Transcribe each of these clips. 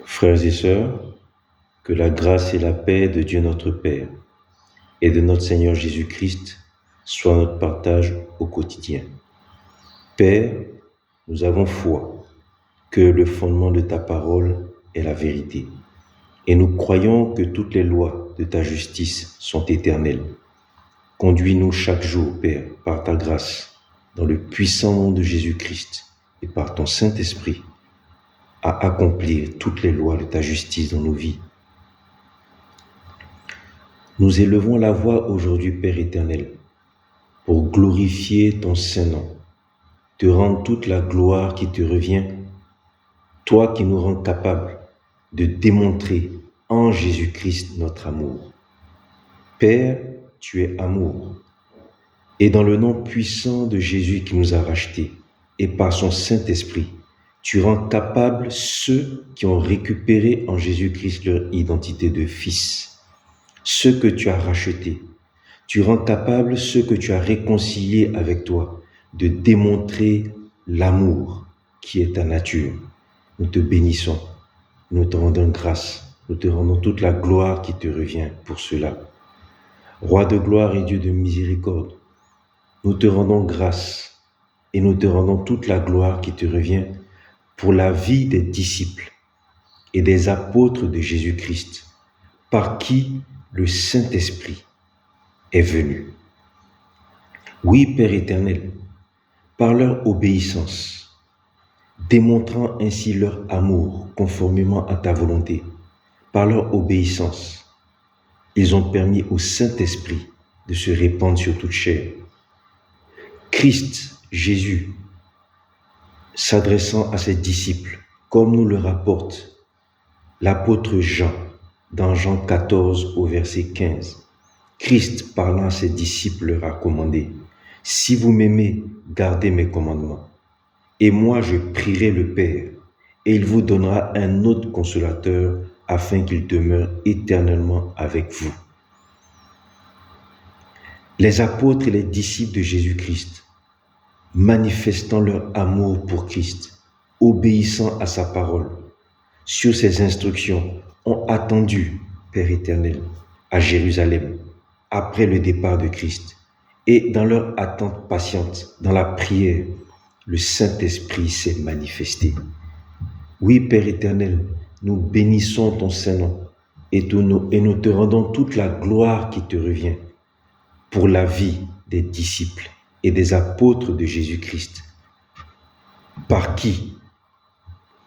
Frères et sœurs, que la grâce et la paix de Dieu notre Père et de notre Seigneur Jésus-Christ soient notre partage au quotidien. Père, nous avons foi que le fondement de ta parole est la vérité. Et nous croyons que toutes les lois de ta justice sont éternelles. Conduis-nous chaque jour, Père, par ta grâce, dans le puissant nom de Jésus-Christ et par ton Saint-Esprit, à accomplir toutes les lois de ta justice dans nos vies. Nous élevons la voix aujourd'hui, Père éternel, pour glorifier ton Saint-Nom, te rendre toute la gloire qui te revient, toi qui nous rends capables de démontrer en Jésus-Christ notre amour. Père, tu es amour, et dans le nom puissant de Jésus qui nous a rachetés, et par son Saint-Esprit, tu rends capables ceux qui ont récupéré en Jésus-Christ leur identité de fils, ceux que tu as rachetés. Tu rends capables ceux que tu as réconciliés avec toi de démontrer l'amour qui est ta nature. Nous te bénissons, nous te rendons grâce, nous te rendons toute la gloire qui te revient pour cela. Roi de gloire et Dieu de miséricorde, nous te rendons grâce et nous te rendons toute la gloire qui te revient pour la vie des disciples et des apôtres de Jésus-Christ, par qui le Saint-Esprit est venu. Oui, Père éternel, par leur obéissance, démontrant ainsi leur amour conformément à ta volonté, par leur obéissance, ils ont permis au Saint-Esprit de se répandre sur toute chair. Christ, Jésus, s'adressant à ses disciples, comme nous le rapporte l'apôtre Jean, dans Jean 14 au verset 15. Christ, parlant à ses disciples, leur a commandé, « Si vous m'aimez, gardez mes commandements. Et moi, je prierai le Père, et il vous donnera un autre consolateur, afin qu'il demeure éternellement avec vous. » Les apôtres et les disciples de Jésus-Christ, manifestant leur amour pour Christ, obéissant à sa parole, sur ses instructions, ont attendu, Père éternel, à Jérusalem, après le départ de Christ. Et dans leur attente patiente, dans la prière, le Saint-Esprit s'est manifesté. Oui, Père éternel, nous bénissons ton Saint-Nom et nous te rendons toute la gloire qui te revient pour la vie des disciples et des apôtres de Jésus-Christ, par qui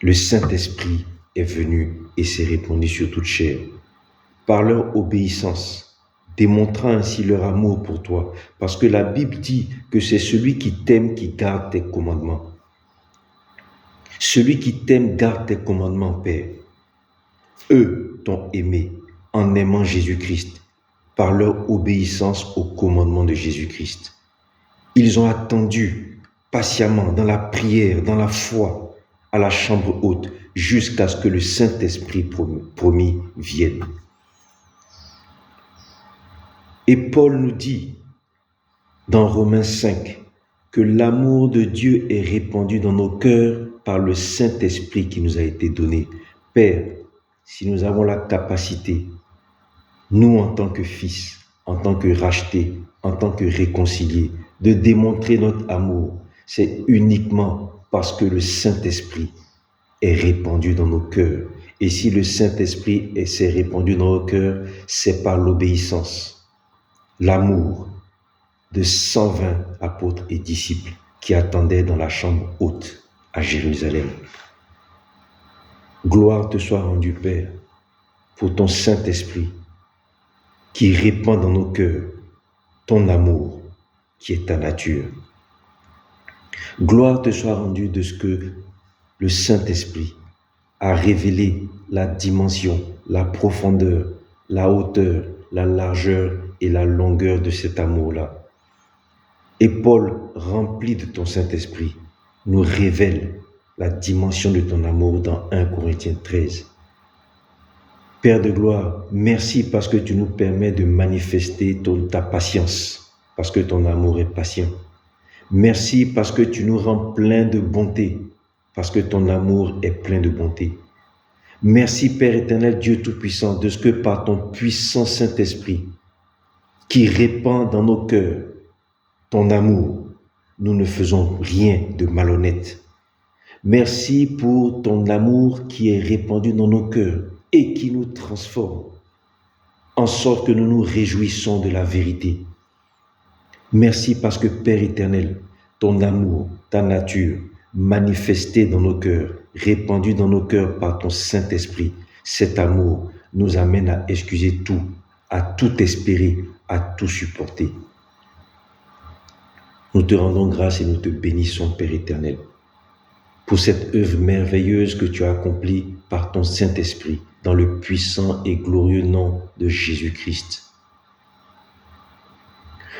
le Saint-Esprit est venu et s'est répandu sur toute chair, par leur obéissance, démontrant ainsi leur amour pour toi, parce que la Bible dit que c'est celui qui t'aime qui garde tes commandements. Celui qui t'aime garde tes commandements, Père. Eux t'ont aimé en aimant Jésus-Christ, par leur obéissance aux commandements de Jésus-Christ. Ils ont attendu patiemment dans la prière, dans la foi, à la chambre haute, jusqu'à ce que le Saint-Esprit promis vienne. Et Paul nous dit dans Romains 5 que l'amour de Dieu est répandu dans nos cœurs par le Saint-Esprit qui nous a été donné. Père, si nous avons la capacité, nous en tant que fils, en tant que rachetés, en tant que réconciliés, de démontrer notre amour, c'est uniquement parce que le Saint-Esprit est répandu dans nos cœurs. Et si le Saint-Esprit s'est répandu dans nos cœurs, c'est par l'obéissance, l'amour de 120 apôtres et disciples qui attendaient dans la chambre haute à Jérusalem. Gloire te soit rendue, Père, pour ton Saint-Esprit qui répand dans nos cœurs ton amour qui est ta nature. Gloire te soit rendue de ce que le Saint-Esprit a révélé la dimension, la profondeur, la hauteur, la largeur et la longueur de cet amour-là. Et Paul, rempli de ton Saint-Esprit, nous révèle la dimension de ton amour dans 1 Corinthiens 13. Père de gloire, merci parce que tu nous permets de manifester ta patience, parce que ton amour est patient. Merci parce que tu nous rends pleins de bonté, parce que ton amour est plein de bonté. Merci Père éternel, Dieu Tout-Puissant, de ce que par ton puissant Saint-Esprit, qui répand dans nos cœurs ton amour, nous ne faisons rien de malhonnête. Merci pour ton amour qui est répandu dans nos cœurs et qui nous transforme, en sorte que nous nous réjouissons de la vérité. Merci parce que Père éternel, ton amour, ta nature, manifestée dans nos cœurs, répandu dans nos cœurs par ton Saint-Esprit, cet amour nous amène à excuser tout, à tout espérer, à tout supporter. Nous te rendons grâce et nous te bénissons, Père éternel, pour cette œuvre merveilleuse que tu as accomplie par ton Saint-Esprit dans le puissant et glorieux nom de Jésus-Christ.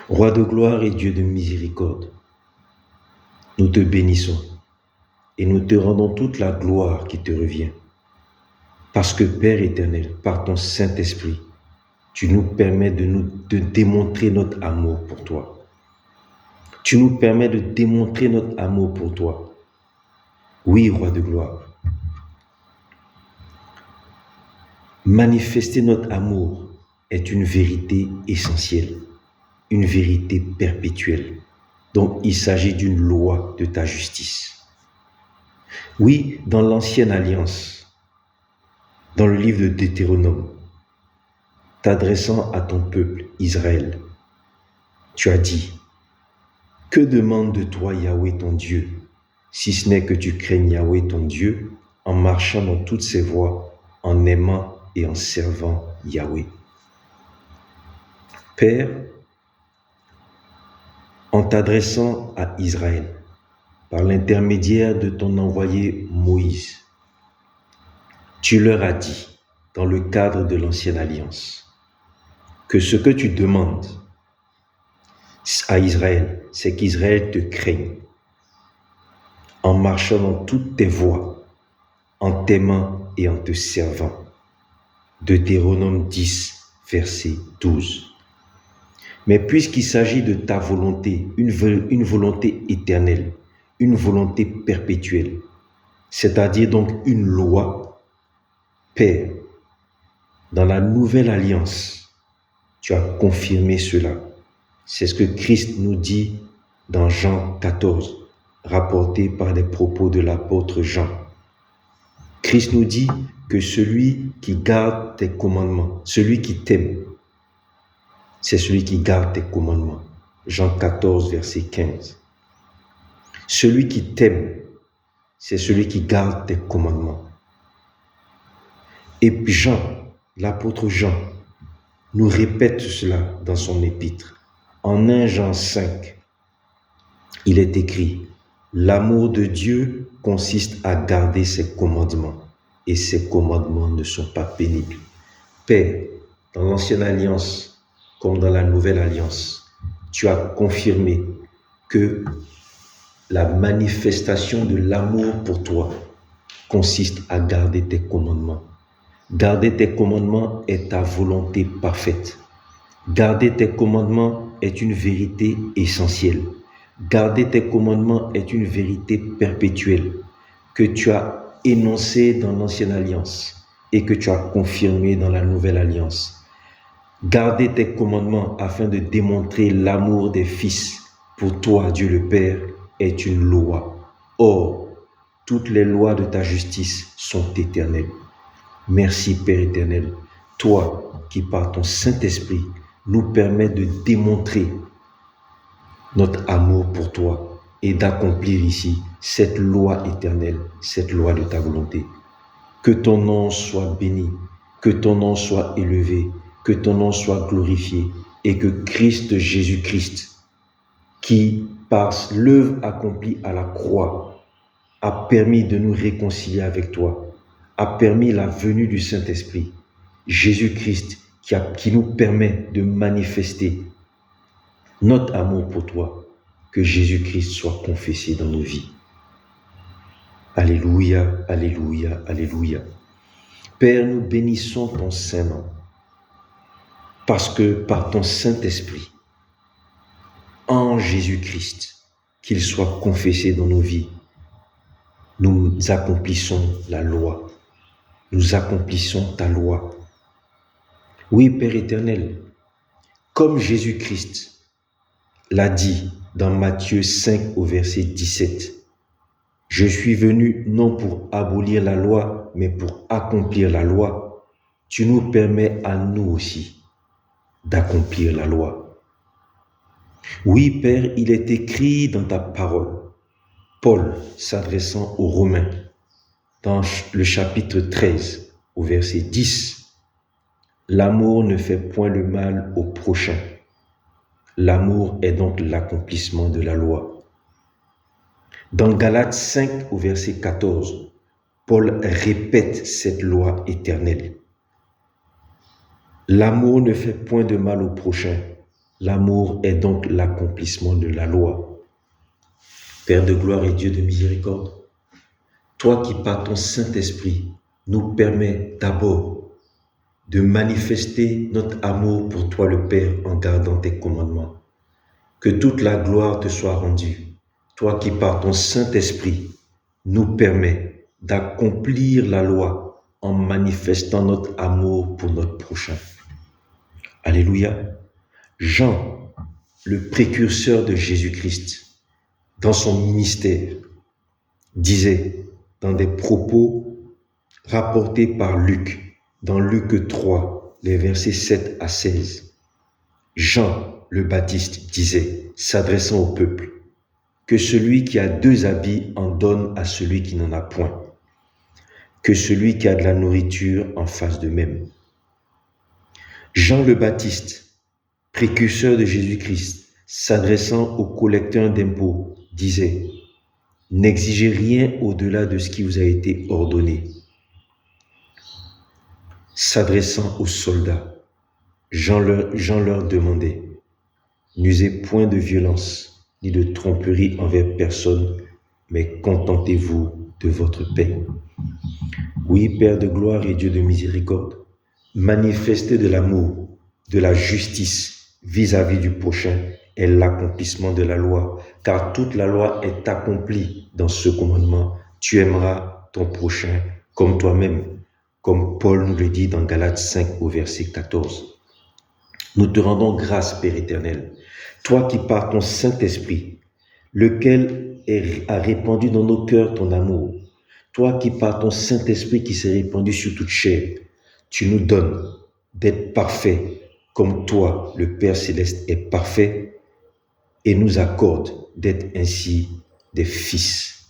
Roi de gloire et Dieu de miséricorde, nous te bénissons et nous te rendons toute la gloire qui te revient. Parce que Père éternel, par ton Saint-Esprit, tu nous permets de démontrer notre amour pour toi. Tu nous permets de démontrer notre amour pour toi. Oui, Roi de gloire. Manifester notre amour est une vérité essentielle, une vérité perpétuelle. Donc, il s'agit d'une loi de ta justice. Oui, dans l'Ancienne Alliance, dans le livre de Deutéronome, t'adressant à ton peuple, Israël, tu as dit, « Que demande de toi Yahweh ton Dieu, si ce n'est que tu craignes Yahweh ton Dieu, en marchant dans toutes ses voies, en aimant et en servant Yahweh. » Père, en t'adressant à Israël, par l'intermédiaire de ton envoyé Moïse, tu leur as dit, dans le cadre de l'Ancienne Alliance, que ce que tu demandes à Israël, c'est qu'Israël te craigne, en marchant dans toutes tes voies, en t'aimant et en te servant. Deutéronome 10, verset 12. Mais puisqu'il s'agit de ta volonté, une volonté éternelle, une volonté perpétuelle, c'est-à-dire donc une loi, Père, dans la nouvelle alliance, tu as confirmé cela. C'est ce que Christ nous dit dans Jean 14, rapporté par les propos de l'apôtre Jean. Christ nous dit que celui qui garde tes commandements, celui qui t'aime, c'est celui qui garde tes commandements. Jean 14, verset 15. Celui qui t'aime, c'est celui qui garde tes commandements. Et puis Jean, l'apôtre Jean, nous répète cela dans son épître. En 1 Jean 5, il est écrit, « L'amour de Dieu consiste à garder ses commandements, et ses commandements ne sont pas pénibles. » Père, dans l'Ancienne Alliance, comme dans la Nouvelle Alliance, tu as confirmé que la manifestation de l'amour pour toi consiste à garder tes commandements. Garder tes commandements est ta volonté parfaite. Garder tes commandements est une vérité essentielle. Garder tes commandements est une vérité perpétuelle que tu as énoncée dans l'Ancienne Alliance et que tu as confirmée dans la Nouvelle Alliance. Garder tes commandements afin de démontrer l'amour des fils pour toi, Dieu le Père, est une loi. Or, toutes les lois de ta justice sont éternelles. Merci Père éternel, toi qui par ton Saint-Esprit nous permets de démontrer notre amour pour toi et d'accomplir ici cette loi éternelle, cette loi de ta volonté. Que ton nom soit béni, que ton nom soit élevé, que ton nom soit glorifié et que Christ Jésus-Christ, qui par l'œuvre accomplie à la croix, a permis de nous réconcilier avec toi, a permis la venue du Saint-Esprit, Jésus-Christ qui nous permet de manifester notre amour pour toi, que Jésus-Christ soit confessé dans nos vies. Alléluia, alléluia, alléluia. Père, nous bénissons ton Saint-Nom, parce que par ton Saint-Esprit, en Jésus-Christ, qu'il soit confessé dans nos vies, nous accomplissons la loi. nous accomplissons ta loi. Oui, Père éternel, comme Jésus-Christ l'a dit dans Matthieu 5 au verset 17, « Je suis venu non pour abolir la loi, mais pour accomplir la loi. » Tu nous permets à nous aussi d'accomplir la loi. Oui, Père, il est écrit dans ta parole, Paul s'adressant aux Romains, dans le chapitre 13 au verset 10, « L'amour ne fait point le mal au prochain. L'amour est donc l'accomplissement de la loi. » Dans Galates 5 au verset 14, Paul répète cette loi éternelle. L'amour ne fait point de mal au prochain. L'amour est donc l'accomplissement de la loi. Père de gloire et Dieu de miséricorde, toi qui par ton Saint-Esprit nous permets d'abord de manifester notre amour pour toi le Père en gardant tes commandements. Que toute la gloire te soit rendue, toi qui par ton Saint-Esprit nous permets d'accomplir la loi en manifestant notre amour pour notre prochain. Alléluia. Jean, le précurseur de Jésus-Christ, dans son ministère, disait dans des propos rapportés par Luc, dans Luc 3, les versets 7 à 16, Jean le Baptiste disait, s'adressant au peuple, que celui qui a 2 habits en donne à celui qui n'en a point, que celui qui a de la nourriture en fasse de même. Jean le Baptiste, précurseur de Jésus-Christ, s'adressant aux collecteurs d'impôts, disait, « N'exigez rien au-delà de ce qui vous a été ordonné. » S'adressant aux soldats, Jean leur demandait, « N'usez point de violence, ni de tromperie envers personne, mais contentez-vous de votre paix. » Oui, Père de gloire et Dieu de miséricorde, manifester de l'amour, de la justice vis-à-vis du prochain est l'accomplissement de la loi, car toute la loi est accomplie dans ce commandement. Tu aimeras ton prochain comme toi-même, comme Paul nous le dit dans Galates 5 au verset 14. Nous te rendons grâce, Père éternel, toi qui par ton Saint-Esprit, lequel a répandu dans nos cœurs ton amour, toi qui par ton Saint-Esprit qui s'est répandu sur toute chair, tu nous donnes d'être parfaits comme toi, le Père Céleste, est parfait et nous accorde d'être ainsi des fils.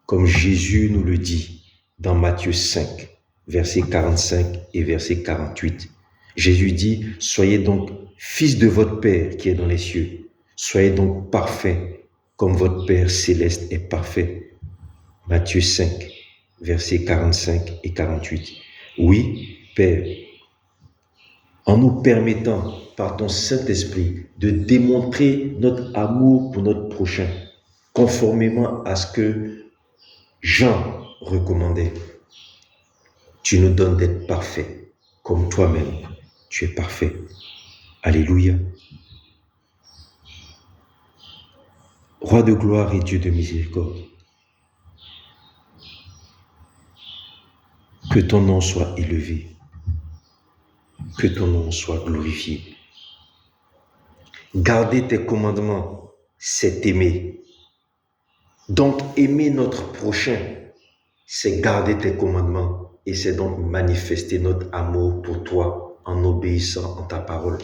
Comme Jésus nous le dit dans Matthieu 5, versets 45 et verset 48. Jésus dit, « Soyez donc fils de votre Père qui est dans les cieux. Soyez donc parfaits comme votre Père Céleste est parfait. » Matthieu 5, versets 45 et 48. Oui, Père, en nous permettant par ton Saint-Esprit de démontrer notre amour pour notre prochain, conformément à ce que Jean recommandait. Tu nous donnes d'être parfaits, comme toi-même, tu es parfait. Alléluia. Roi de gloire et Dieu de miséricorde, que ton nom soit élevé, que ton nom soit glorifié. Garder tes commandements, c'est aimer. Donc aimer notre prochain, c'est garder tes commandements et c'est donc manifester notre amour pour toi en obéissant à ta parole.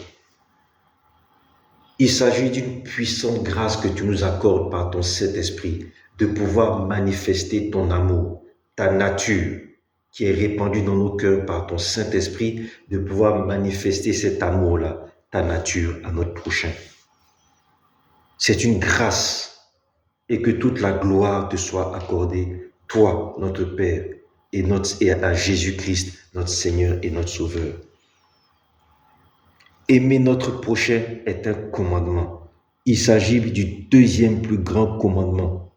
Il s'agit d'une puissante grâce que tu nous accordes par ton Saint-Esprit de pouvoir manifester ton amour, ta nature qui est répandue dans nos cœurs par ton Saint-Esprit, de pouvoir manifester cet amour-là, ta nature à notre prochain. C'est une grâce et que toute la gloire te soit accordée, toi, notre Père, et à Jésus-Christ, notre Seigneur et notre Sauveur. Aimer notre prochain est un commandement. Il s'agit du deuxième plus grand commandement.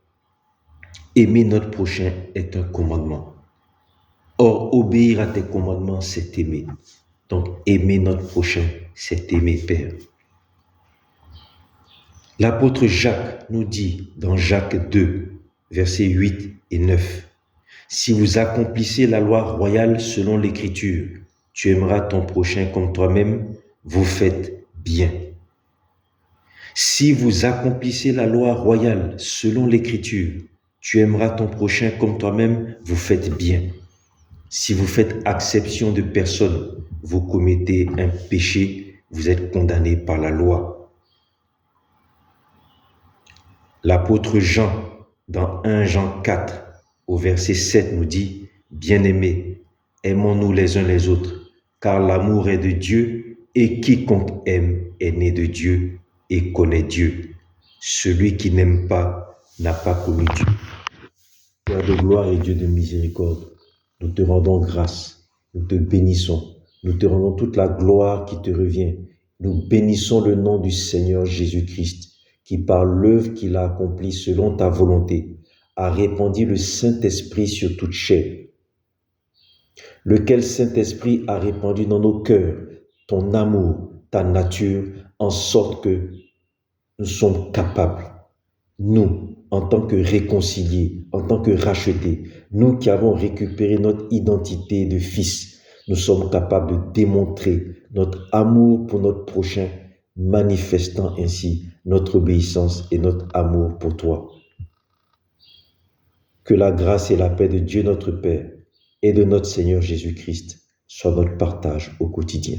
Aimer notre prochain est un commandement. Or, obéir à tes commandements, c'est aimer. Donc, aimer notre prochain, c'est aimer, Père. L'apôtre Jacques nous dit dans Jacques 2, versets 8 et 9, Si vous accomplissez la loi royale selon l'Écriture, tu aimeras ton prochain comme toi-même, vous faites bien. Si vous accomplissez la loi royale selon l'Écriture, tu aimeras ton prochain comme toi-même, vous faites bien. Si vous faites acception de personne, vous commettez un péché, vous êtes condamné par la loi. L'apôtre Jean, dans 1 Jean 4, au verset 7, nous dit « Bien-aimés, aimons-nous les uns les autres, car l'amour est de Dieu, et quiconque aime est né de Dieu et connaît Dieu. Celui qui n'aime pas n'a pas connu Dieu. » Père de gloire et Dieu de miséricorde, nous te rendons grâce, nous te bénissons, nous te rendons toute la gloire qui te revient. Nous bénissons le nom du Seigneur Jésus-Christ, qui par l'œuvre qu'il a accomplie selon ta volonté, a répandu le Saint-Esprit sur toute chair, lequel Saint-Esprit a répandu dans nos cœurs ton amour, ta nature, en sorte que nous sommes capables, nous, en tant que réconciliés, en tant que rachetés, nous qui avons récupéré notre identité de fils, nous sommes capables de démontrer notre amour pour notre prochain, manifestant ainsi notre obéissance et notre amour pour toi. Que la grâce et la paix de Dieu notre Père et de notre Seigneur Jésus-Christ soient notre partage au quotidien.